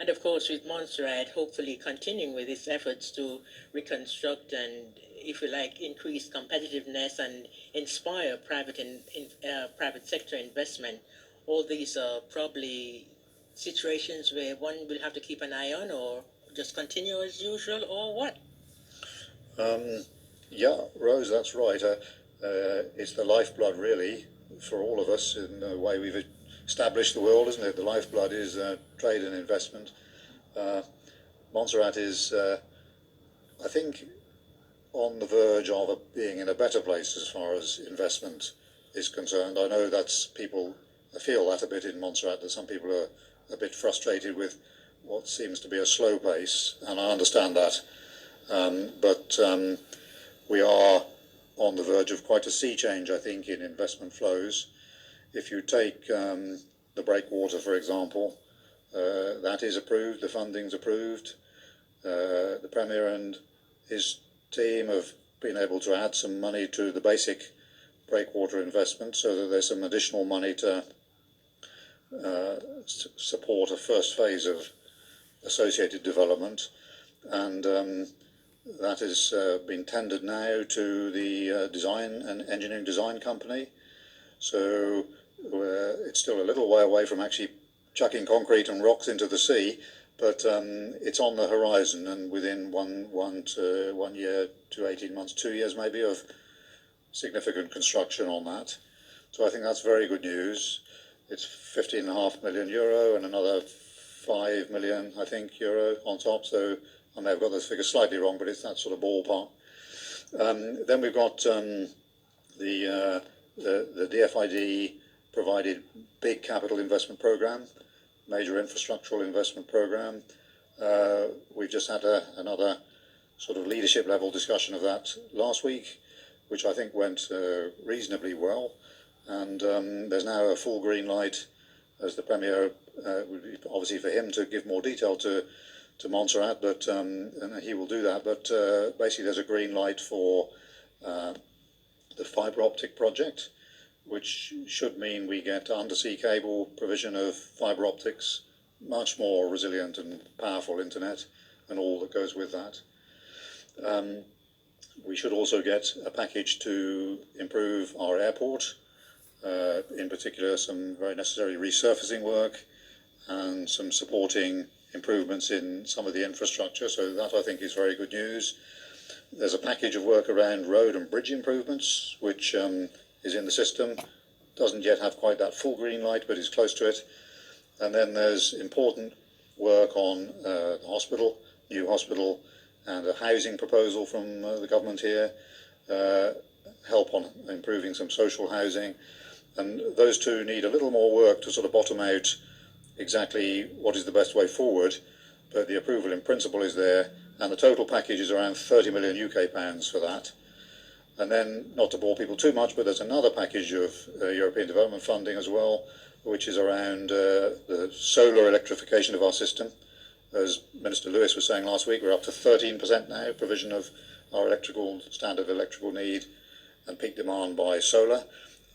And of course, with Montserrat, hopefully continuing with its efforts to reconstruct and, if you like, increase competitiveness and inspire private sector investment. All these are probably situations where one will have to keep an eye on, or just continue as usual, or what? Um, yeah, Rose, that's right. It's the lifeblood, really, for all of us in the way we've established the world, isn't it? The lifeblood is trade and investment. Uh, Montserrat is, I think, on the verge of being in a better place as far as investment is concerned. I know that's people feel that a bit in Montserrat, that some people are a bit frustrated with what seems to be a slow pace, and I understand that. But we are on the verge of quite a sea change, I think, in investment flows. If you take the breakwater, for example, that is approved, the funding's approved. The Premier and his team have been able to add some money to the basic breakwater investment so that there's some additional money to support a first phase of associated development. And that has been tendered now to the design and engineering design company. So it's still a little way away from actually chucking concrete and rocks into the sea, but it's on the horizon, and within one year to 18 months, 2 years maybe, of significant construction on that. So I think that's very good news. It's €15.5 million and another 5 million, I think, euro on top. So I may have got those figures slightly wrong, but it's that sort of ballpark. Then we've got the DFID provided big capital investment program, major infrastructural investment program. We've just had another sort of leadership level discussion of that last week, which I think went reasonably well. And there's now a full green light, as the Premier, would be obviously for him to give more detail to Montserrat, but and he will do that. But basically, there's a green light for the fibre optic project, which should mean we get undersea cable provision of fibre optics, much more resilient and powerful internet, and all that goes with that. We should also get a package to improve our airport, in particular some very necessary resurfacing work and some supporting improvements in some of the infrastructure. So that, I think, is very good news. There's a package of work around road and bridge improvements, which is in the system. Doesn't yet have quite that full green light, but is close to it. And then there's important work on the hospital, new hospital, and a housing proposal from the government here, help on improving some social housing. And those two need a little more work to sort of bottom out exactly what is the best way forward, but the approval in principle is there, and the total package is around 30 million UK pounds for that. And then, not to bore people too much, but there's another package of European development funding as well, which is around the solar electrification of our system. As Minister Lewis was saying last week, we're up to 13% now, provision of our standard electrical need and peak demand by solar.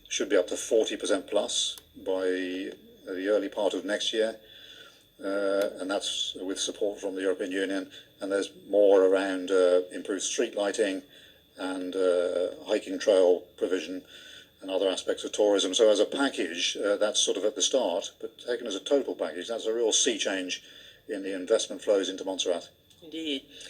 Should be up to 40% plus by the early part of next year, and that's with support from the European Union. And there's more around improved street lighting and hiking trail provision and other aspects of tourism. So as a package, that's sort of at the start, but taken as a total package, that's a real sea change in the investment flows into Montserrat. Indeed.